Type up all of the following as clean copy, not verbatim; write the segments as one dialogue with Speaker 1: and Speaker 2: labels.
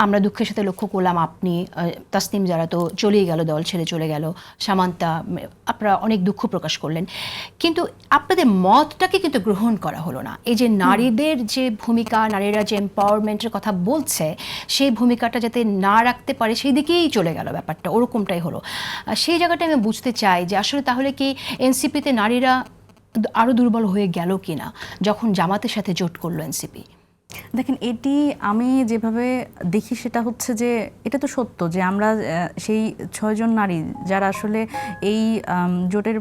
Speaker 1: আমরা দুঃখের সাথে লক্ষ্য করলাম আপনি তাসনিম যারা তো চলেই গেল, দল ছেড়ে চলে গেল, সামান্তা, আপনারা অনেক দুঃখ প্রকাশ করলেন, কিন্তু আপনাদের মতটাকে কিন্তু গ্রহণ করা হলো না। এই যে নারীদের যে ভূমিকা, নারীরা যে এম্পাওয়ারমেন্টের কথা বলছে, সেই ভূমিকাটা যাতে না রাখতে পারে সেই দিকেই চলে গেল ব্যাপারটা, ওরকমটাই হলো। সেই জায়গাটা আমি বুঝতে চাই যে আসলে তাহলে কি এনসিপিতে নারীরা আরও দুর্বল হয়ে গেল কিনা যখন জামাতের সাথে জোট করলো এনসিপি?
Speaker 2: দেখেন, এটি আমি যেভাবে দেখি সেটা হচ্ছে যে এটা তো সত্য যে আমরা সেই 6 জন নারী যারা আসলে এই জোটের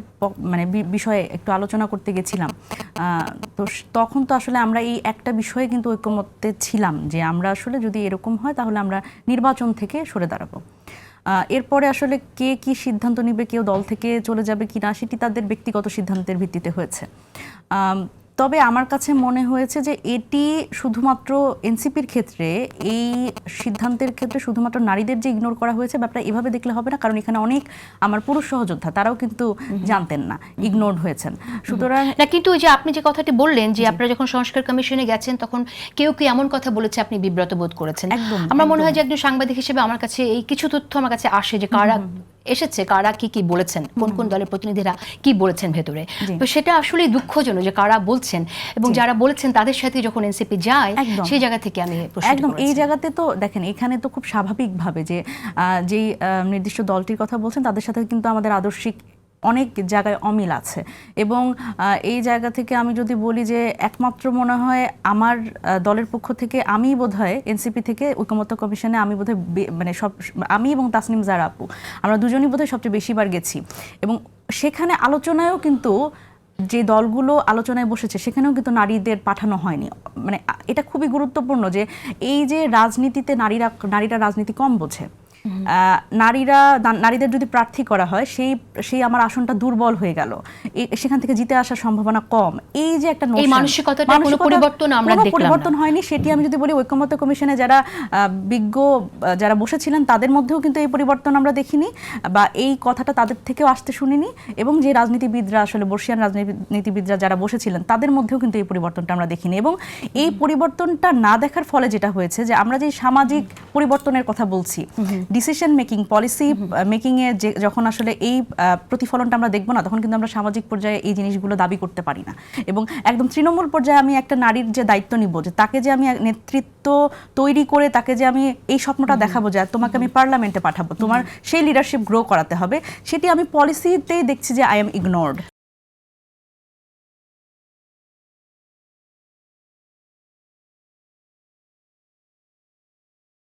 Speaker 2: মানে বিষয়ে একটু আলোচনা করতে গেছিলাম, তো তখন তো আসলে আমরা এই একটা বিষয়ে কিন্তু ঐকমত্যে ছিলাম যে আমরা আসলে যদি এরকম হয় তাহলে আমরা নির্বাচন থেকে সরে দাঁড়াবো। এরপরে আসলে কে কি সিদ্ধান্ত নিবে, কেউ দল থেকে চলে যাবে কিনা, সেটি তাদের ব্যক্তিগত সিদ্ধান্তের ভিত্তিতে হয়েছে। তবে আমার কাছে মনে হয়েছে যে এটি শুধুমাত্র এনসিপির ক্ষেত্রে, এই সিদ্ধান্তের ক্ষেত্রে শুধুমাত্র নারীদের যে ইগনোর করা হয়েছে ব্যাপারটা এভাবে দেখলে হবে না, কারণ এখানে অনেক আমার পুরুষ সহযোদ্ধা তারাও কিন্তু জানতেন না, ইগনোর হয়েছেন। সুতরাং
Speaker 1: না, কিন্তু ওই যে আপনি যে কথাটি বললেন যে আপনারা যখন সংস্কার কমিশনে গেছেন তখন কেউ কি এমন কথা বলেছে আপনি বিব্রত বোধ করেছেন?
Speaker 2: একদম।
Speaker 1: আমার মনে হয় যে একজন সাংবাদিক হিসেবে আমার কাছে এই কিছু তথ্য আমার কাছে আসে যে কারা এসেছে, কারা কি কি বলেছেন, কোন কোন দলের প্রতিনিধিরা কি বলেছেন ভেতরে। তো সেটা আসলে দুঃখজনক যে কারা বলছেন এবং যারা বলেছেন তাদের সাথে যখন এনসিপি যায় সেই জায়গা থেকে আমি
Speaker 2: একদম এই জায়গাতে তো দেখেন, এখানে তো খুব স্বাভাবিকভাবে যে যেই নির্দিষ্ট দলটির কথা বলছেন তাদের সাথে কিন্তু আমাদের আদর্শিক অনেক জায়গায় অমিল আছে। এবং এই জায়গা থেকে আমি যদি বলি যে একমাত্র মনে হয় আমার দলের পক্ষ থেকে আমি বোধহয় এনসিপি থেকে ঐকমত্য কমিশনে আমি বোধহয় মানে আমি এবং তাসনিম জারা আপু আমরা দুজনই বোধহয় সবচেয়ে বেশিবার গেছি। এবং সেখানে আলোচনায়ও কিন্তু যে দলগুলো আলোচনায় বসেছে সেখানেও কিন্তু নারীদের পাঠানো হয়নি। মানে এটা খুবই গুরুত্বপূর্ণ যে এই যে রাজনীতিতে নারীরা রাজনীতি কম বোঝে। নারীদের যদি প্রার্থী করা হয় সেই আমার আসনটা দুর্বল হয়ে গেল, সেখান থেকে জিতে আসার সম্ভাবনা কম। এই যে একটা পরিবর্তন হয়নি, সেটি আমি যদি বলি ঐকমত্য কমিশনে যারা বিজ্ঞ যারা বসেছিলেন তাদের মধ্যেও কিন্তু এই পরিবর্তন আমরা দেখিনি, বা এই কথাটা তাদের থেকেও আসতে শুনিনি। এবং যে রাজনীতিবিদরা আসলে বর্ষিয়ান রাজনীতিবিদরা যারা বসেছিলেন তাদের মধ্যেও কিন্তু এই পরিবর্তনটা আমরা দেখিনি। এবং এই পরিবর্তনটা না দেখার ফলে যেটা হয়েছে যে আমরা যে সামাজিক পরিবর্তনের কথা বলছি, ডিসিশন মেকিং, পলিসি মেকিং এ যখন আসলে এই প্রতিফলনটা আমরা দেখব না, তখন কিন্তু আমরা সামাজিক পর্যায়ে এই জিনিসগুলো দাবি করতে পারি না। এবং একদম তৃণমূল পর্যায়ে আমি একটা নারীর যে দায়িত্ব নিব, যে তাকে যে আমি নেতৃত্ব তৈরি করে তাকে যে আমি এই স্বপ্নটা দেখাবো যে তোমাকে আমি পার্লামেন্টে পাঠাবো, তোমার সেই লিডারশিপ গ্রো করাতে হবে, সেটি আমি পলিসিতেই দেখছি যে আই এম ইগনোরড।